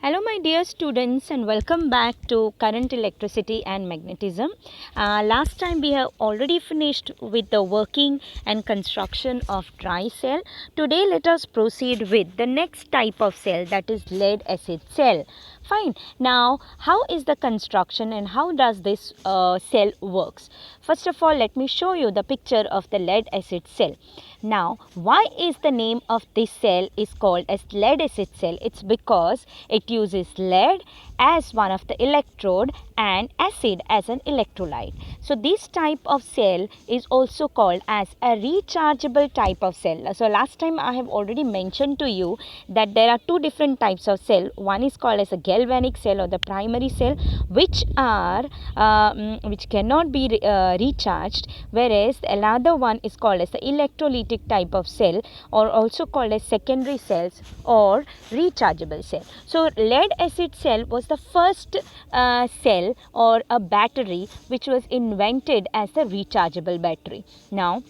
Hello my dear students and welcome back to Current, Electricity and Magnetism. Last time we have already finished with the working and construction of dry cell. Today let us proceed with the next type of cell, that is lead acid cell. Fine. Now how is the construction and how does this cell works? First of all, let me show you the picture of the lead acid cell. Now why is the name of this cell is called as lead acid cell? It's because it uses lead as one of the electrode and acid as an electrolyte. So this type of cell is also called as a rechargeable type of cell. So last time I have already mentioned to you that there are two different types of cell. One is called as a galvanic cell or the primary cell, which cannot be recharged, whereas another one is called as the electrolytic type of cell, or also called as secondary cells or rechargeable cell. So lead acid cell was the first cell or a battery which was invented as the rechargeable battery. Now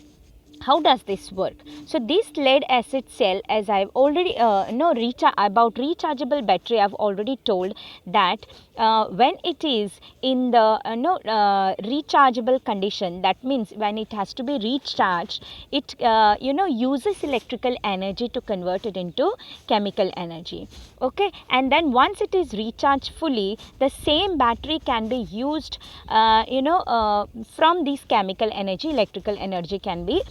how does this work? So this lead acid cell, as I've already about rechargeable battery, I've already told that when it is in the rechargeable condition, that means when it has to be recharged, it uses electrical energy to convert it into chemical energy. Okay, and then once it is recharged fully, the same battery can be used from this chemical energy, electrical energy can be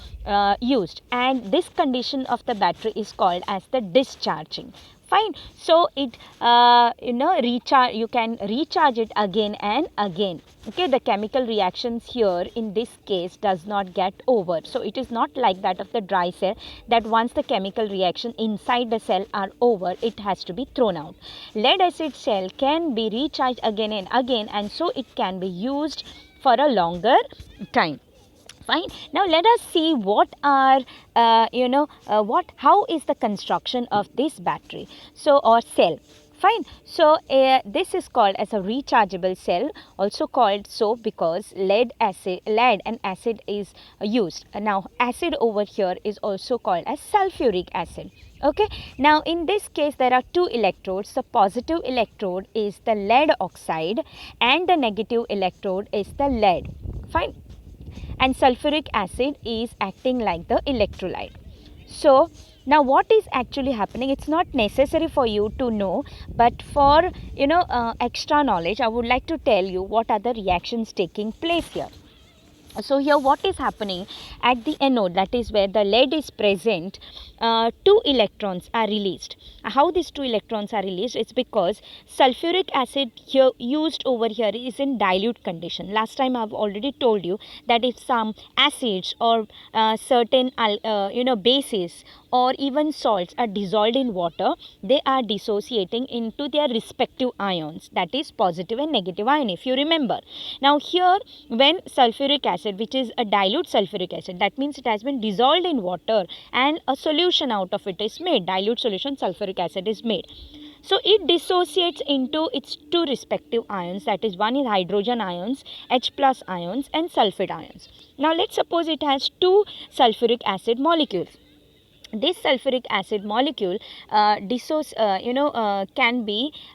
used, and this condition of the battery is called as the discharging. Fine. So it recharge, you can recharge it again and again. Okay, the chemical reactions here in this case does not get over. So it is not like that of the dry cell, that once the chemical reaction inside the cell are over, it has to be thrown out. Lead acid cell can be recharged again and again, and so it can be used for a longer time. Fine. Now let us see what are how is the construction of this battery, so or cell. Fine. So this is called as a rechargeable cell, also called so because lead and acid is used. Now acid over here is also called as sulfuric acid. Okay. Now in this case there are two electrodes. The positive electrode is the lead oxide and the negative electrode is the lead. Fine. And sulfuric acid is acting like the electrolyte. So now what is actually happening, it's not necessary for you to know, but for extra knowledge I would like to tell you what are the reactions taking place here. So here what is happening at the anode, that is where the lead is present, two electrons are released. How these two electrons are released? It's because sulfuric acid here used over here is in dilute condition. Last time I've already told you that if some acids or certain bases or even salts are dissolved in water, they are dissociating into their respective ions, that is positive and negative ion, if you remember. Now here when sulfuric acid, which is a dilute sulfuric acid, that means it has been dissolved in water and a solution out of it is made, dilute solution sulfuric acid is made. So it dissociates into its two respective ions, that is one is hydrogen ions, H plus ions, and sulfate ions. Now let's suppose it has two sulfuric acid molecules. This sulfuric acid molecule can be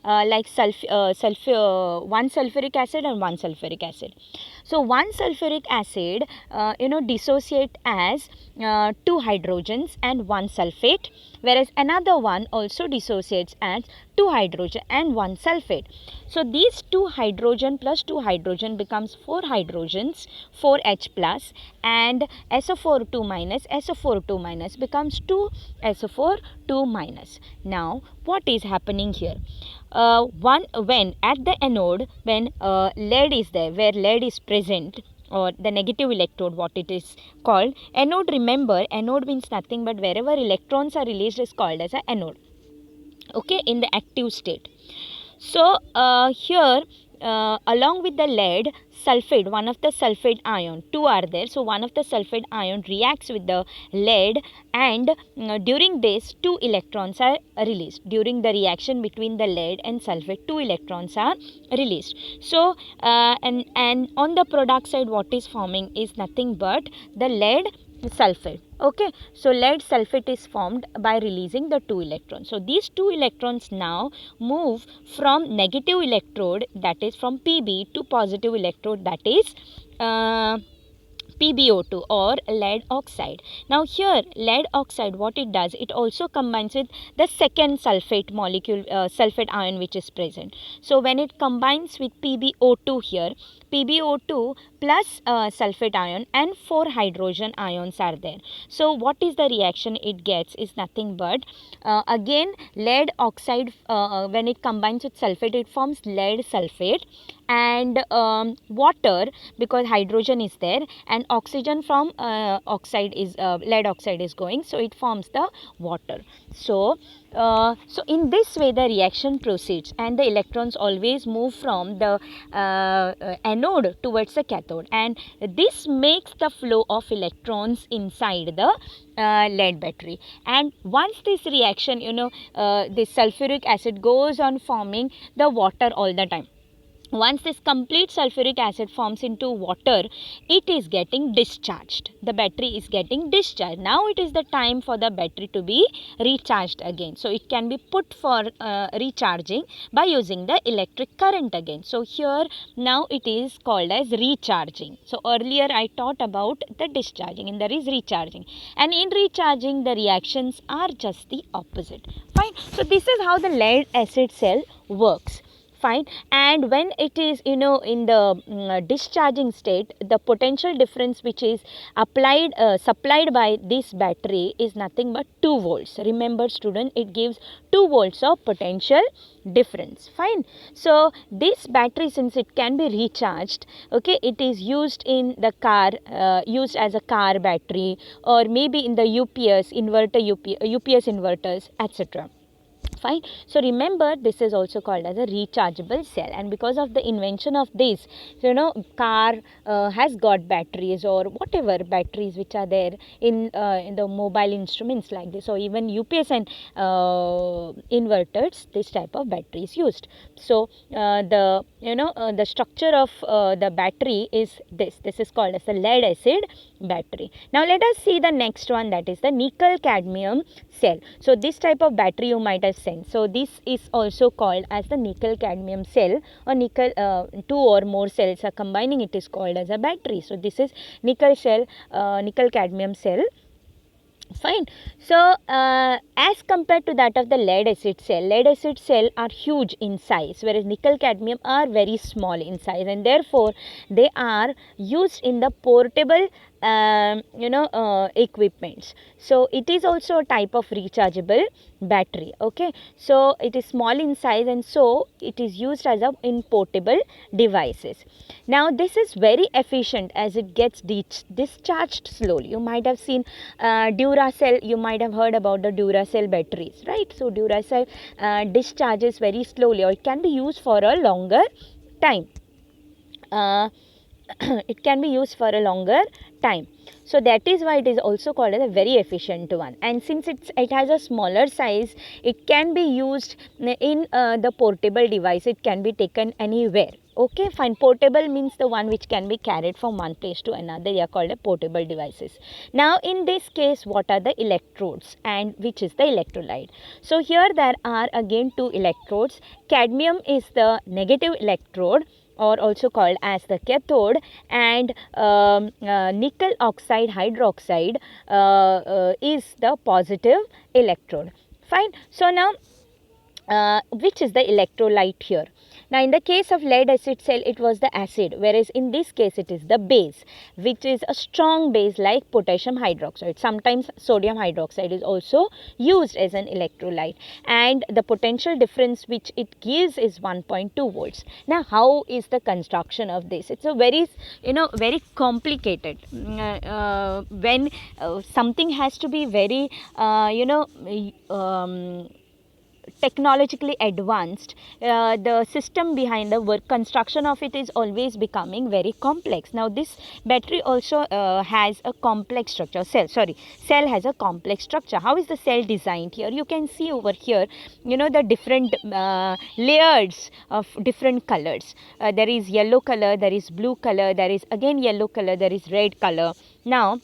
like one sulfuric acid and one sulfuric acid. So one sulfuric acid dissociate as two hydrogens and one sulfate, whereas another one also dissociates as two hydrogen and one sulfate. So these two hydrogen plus two hydrogen becomes four hydrogens, 4H plus, and SO4 2 minus, SO4 2 minus becomes 2 SO4 2 minus. Now what is happening here? When at the anode, when lead is there, where lead is present, or the negative electrode, what it is called anode. Remember, anode means nothing but wherever electrons are released is called as an anode. Okay, in the active state. So here along with the lead, sulfate, one of the sulfate ion, two are there. So one of the sulfate ion reacts with the lead, and during this two electrons are released. During the reaction between the lead and sulfate, two electrons are released. So and on the product side what is forming is nothing but the lead sulfate. Okay, so lead sulfate is formed by releasing the 2 electrons. So these 2 electrons now move from negative electrode, that is from Pb, to positive electrode, that is PbO2 or lead oxide. Now here lead oxide, what it does, it also combines with the second sulfate molecule, sulfate ion which is present. So when it combines with PbO2 here, PbO2 plus sulfate ion and 4 hydrogen ions are there. So what is the reaction it gets is nothing but again lead oxide, when it combines with sulfate it forms lead sulfate, and water, because hydrogen is there, and oxygen from oxide is lead oxide is going, so it forms the water. So in this way the reaction proceeds, and the electrons always move from the anode towards the cathode, and this makes the flow of electrons inside the lead battery. And once this reaction, this sulfuric acid goes on forming the water all the time. Once this complete sulfuric acid forms into water, it is getting discharged. The battery is getting discharged. Now it is the time for the battery to be recharged again. So it can be put for recharging by using the electric current again. So here now it is called as recharging. So earlier I taught about the discharging, and there is recharging. And in recharging the reactions are just the opposite. Fine. So this is how the lead acid cell works. Fine. And when it is in the discharging state, the potential difference which is supplied by this battery is nothing but 2 volts. Remember student, it gives 2 volts of potential difference. Fine. So this battery, since it can be recharged, okay, it is used in the car, used as a car battery, or maybe in the UPS inverters, etc. Fine. So remember, this is also called as a rechargeable cell, and because of the invention of this, car has got batteries, or whatever batteries which are there in the mobile instruments like this, or even UPS and inverters, this type of battery is used. So the structure of the battery is this. This is called as the lead acid battery. Now let us see the next one, that is the nickel cadmium cell. So this type of battery you might have seen. So this is also called as the nickel cadmium cell, or nickel, 2 or more cells are combining, it is called as a battery. So this is nickel cadmium cell. Fine. So as compared to that of the lead acid cell are huge in size, whereas nickel cadmium are very small in size, and therefore they are used in the portable equipments. So it is also a type of rechargeable battery. Okay, so it is small in size, and so it is used as in portable devices. Now this is very efficient as it gets discharged slowly. You might have seen Duracell, you might have heard about the Duracell batteries, right? So Duracell discharges very slowly, or it can be used for a longer time. It can be used for a longer time. So that is why it is also called as a very efficient one. And since it has a smaller size, it can be used in the portable device. It can be taken anywhere. Okay, fine. Portable means the one which can be carried from one place to another. They are called a portable devices. Now in this case, what are the electrodes and which is the electrolyte? So here there are again 2 electrodes. Cadmium is the negative electrode, or also called as the cathode, and nickel oxide hydroxide is the positive electrode. Fine. So now which is the electrolyte here? Now in the case of lead acid cell, it was the acid, whereas in this case it is the base, which is a strong base like potassium hydroxide. Sometimes sodium hydroxide is also used as an electrolyte, and the potential difference which it gives is 1.2 volts. Now how is the construction of this? It's a very very complicated. When something has to be very technologically advanced, the system behind the work construction of it is always becoming very complex. Now this battery also has a complex structure. Cell has a complex structure. How is the cell designed? Here you can see over here, the different layers of different colors. There is yellow color, there is blue color, there is again yellow color, there is red color. Now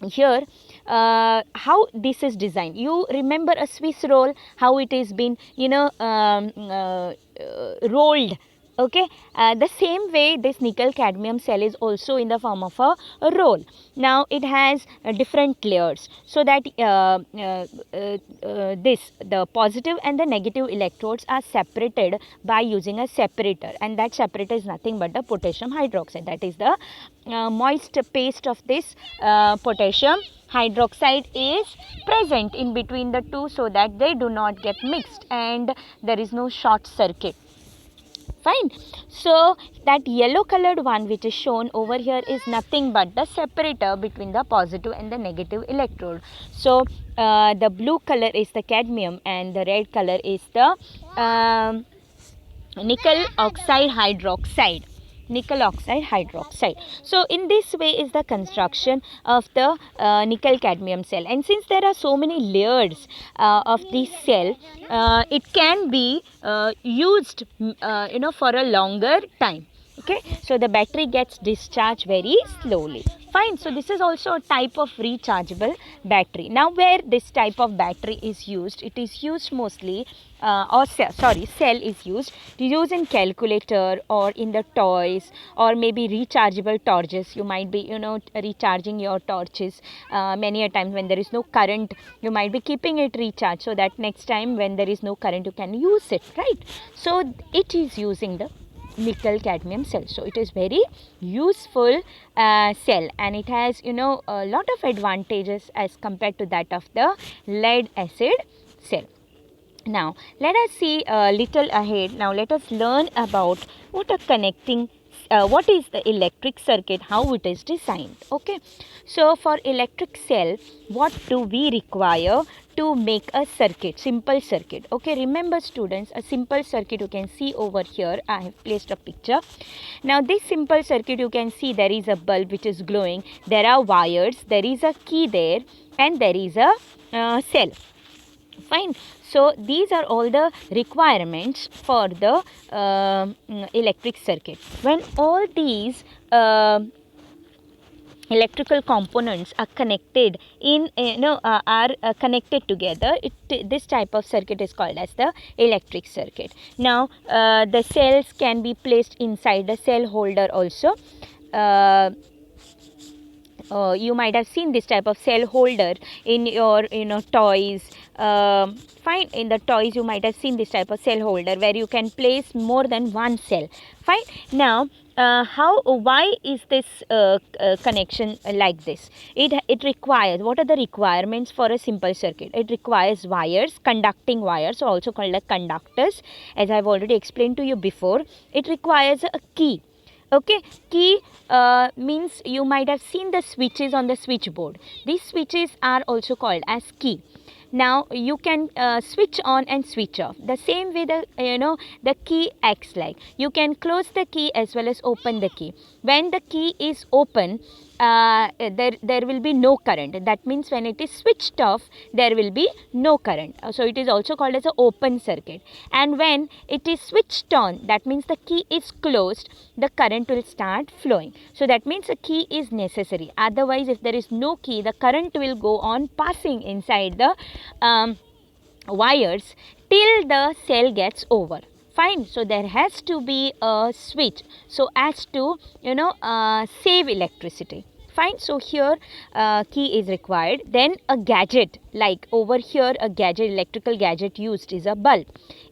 here how this is designed. You remember a Swiss roll, how it is been rolled. Okay, the same way this nickel cadmium cell is also in the form of a roll. Now it has different layers, so that the positive and the negative electrodes are separated by using a separator, and that separator is nothing but the potassium hydroxide. That is the moist paste of this potassium hydroxide is present in between the two, so that they do not get mixed and there is no short circuit. Fine. So that yellow colored one which is shown over here is nothing but the separator between the positive and the negative electrode. So the blue color is the cadmium and the red color is the nickel oxide hydroxide. Nickel oxide hydroxide. So in this way is the construction of the nickel cadmium cell, and since there are so many layers of this cell, it can be used for a longer time. Okay, so the battery gets discharged very slowly. Fine. So this is also a type of rechargeable battery. Now where this type of battery is used, it is used mostly cell is used in calculator or in the toys, or maybe rechargeable torches. You might be recharging your torches many a times when there is no current. You might be keeping it recharged, so that next time when there is no current you can use it, right? So it is using the nickel cadmium cell. So it is very useful cell, and it has a lot of advantages as compared to that of the lead acid cell. Now let us see a little ahead. Now let us learn about what is the electric circuit, how it is designed. Okay, so for electric cell, what do we require to make a circuit, simple circuit? Okay, remember students, a simple circuit you can see over here. I have placed a picture. Now this simple circuit, you can see there is a bulb which is glowing, there are wires, there is a key there, and there is a cell. Fine. So these are all the requirements for the electric circuit. When all these electrical components are connected connected together, this type of circuit is called as the electric circuit. Now the cells can be placed inside the cell holder also. You might have seen this type of cell holder in your toys. Fine, in the toys you might have seen this type of cell holder where you can place more than one cell. Fine. Now why is this connection like this? It requires, what are the requirements for a simple circuit? It requires wires, conducting wires, also called as conductors, as I have already explained to you before. It requires a key. Okay, key means you might have seen the switches on the switchboard. These switches are also called as key. Now you can switch on and switch off. The same way the key acts like. You can close the key as well as open the key. When the key is open, there will be no current. That means when it is switched off, there will be no current. So it is also called as an open circuit. And when it is switched on, that means the key is closed, the current will start flowing. So that means a key is necessary. Otherwise, if there is no key, the current will go on passing inside the wires till the cell gets over. Fine. So there has to be a switch so as to save electricity. Fine. So here key is required. Then a gadget, like over here a gadget, electrical gadget used is a bulb,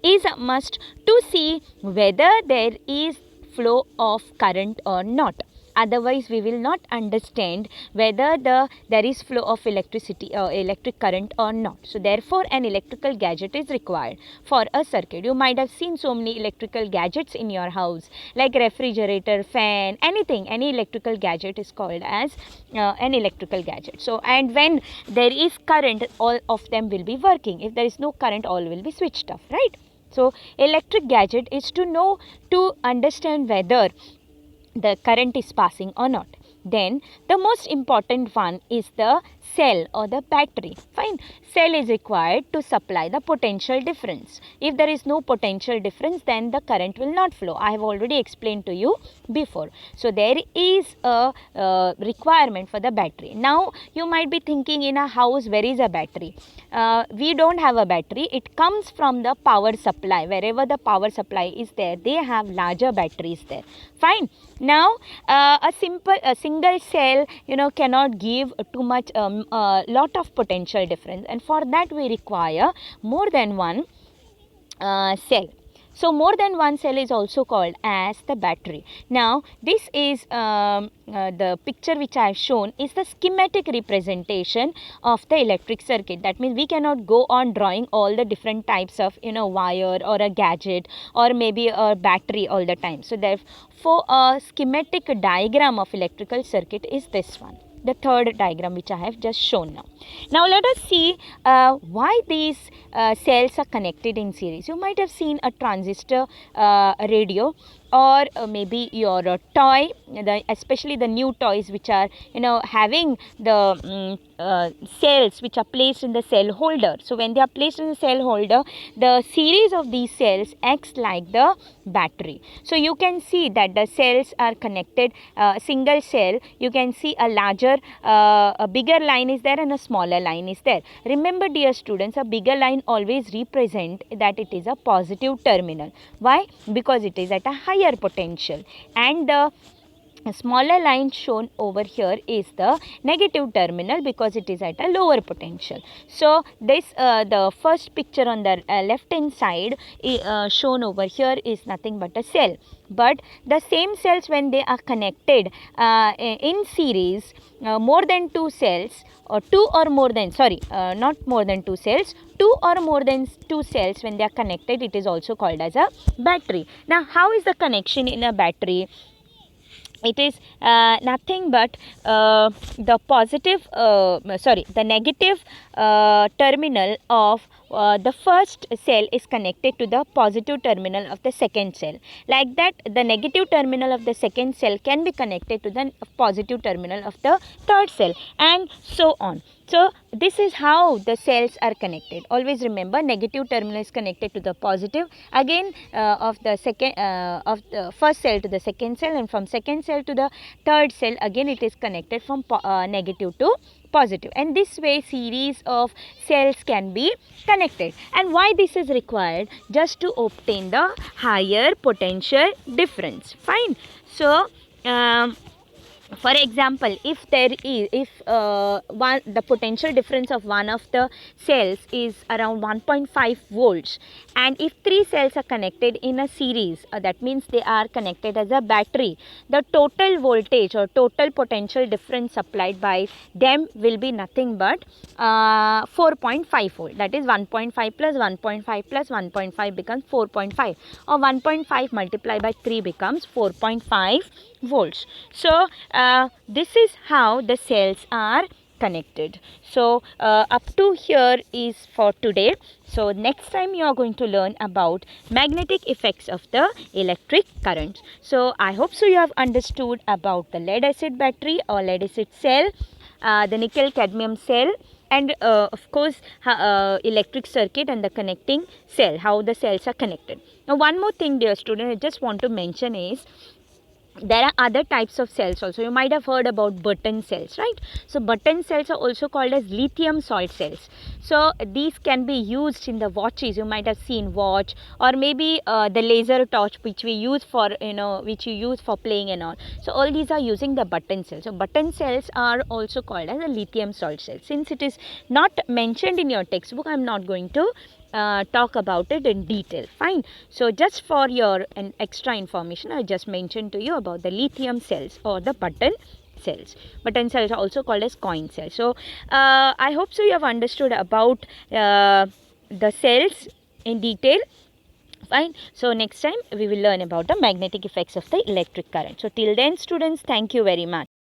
is a must to see whether there is flow of current or not. Otherwise we will not understand whether there is flow of electricity or electric current or not. So therefore an electrical gadget is required for a circuit. You might have seen so many electrical gadgets in your house, like refrigerator, fan, anything. Any electrical gadget is called as an electrical gadget. So and when there is current, all of them will be working. If there is no current, all will be switched off, right? So electric gadget is to understand whether the current is passing or not. Then the most important one is the cell or the battery. Fine. Cell is required to supply the potential difference. If there is no potential difference, then the current will not flow. I have already explained to you before. So there is a requirement for the battery. Now you might be thinking, in a house where is a battery? We don't have a battery. It comes from the power supply. Wherever the power supply is there, they have larger batteries there. Fine. Now a single cell cannot give too much lot of potential difference, and for that we require more than one cell. So more than one cell is also called as the battery. Now this is the picture which I have shown is the schematic representation of the electric circuit. That means we cannot go on drawing all the different types of wire or a gadget or maybe a battery all the time. So therefore a schematic diagram of electrical circuit is this one, the third diagram which I have just shown now. Now let us see why these cells are connected in series. You might have seen a transistor radio, or maybe your toy, especially the new toys which are having the cells which are placed in the cell holder. So when they are placed in the cell holder, the series of these cells acts like the battery. So you can see that the cells are connected, single cell, you can see a larger a bigger line is there and a smaller line is there. Remember dear students, a bigger line always represent that it is a positive terminal. Why? Because it is at a higher potential, and the smaller line shown over here is the negative terminal because it is at a lower potential. So this the first picture on the left hand side shown over here is nothing but a cell. But the same cells, when they are connected in series, more than two cells, or two or more than, not more than two cells, two or more than two cells, when they are connected, it is also called as a battery. Now how is the connection in a battery? It is nothing but the negative terminal of the first cell is connected to the positive terminal of the second cell. Like that, the negative terminal of the second cell can be connected to the positive terminal of the third cell, and so on. So this is how the cells are connected. Always remember, negative terminal is connected to the positive, again of the first cell to the second cell, and from second cell to the third cell, again it is connected from negative to positive, and this way series of cells can be connected. And why this is required? Just to obtain the higher potential difference. Fine. So for example, if the potential difference of one of the cells is around 1.5 volts, and if three cells are connected in a series, that means they are connected as a battery, the total voltage or total potential difference supplied by them will be nothing but 4.5 volt. That is 1.5 plus 1.5 plus 1.5 becomes 4.5, or 1.5 multiplied by 3 becomes 4.5 volts. So this is how the cells are connected. So up to here is for today. So next time you are going to learn about magnetic effects of the electric currents. So I hope so you have understood about the lead acid battery or lead acid cell, the nickel cadmium cell, and of course electric circuit and the connecting cell, how the cells are connected. Now one more thing dear student, I just want to mention is, there are other types of cells also. You might have heard about button cells, right? So button cells are also called as lithium salt cells. So these can be used in the watches. You might have seen watch, or maybe the laser torch which we use for which you use for playing and all. So all these are using the button cells. So button cells are also called as a lithium salt cell. Since it is not mentioned in your textbook, I am not going to talk about it in detail. Fine. So just for your extra information, I just mentioned to you about the lithium cells or the button cells. Button cells are also called as coin cells. So I hope so you have understood about the cells in detail. Fine. So next time we will learn about the magnetic effects of the electric current. So till then students, thank you very much.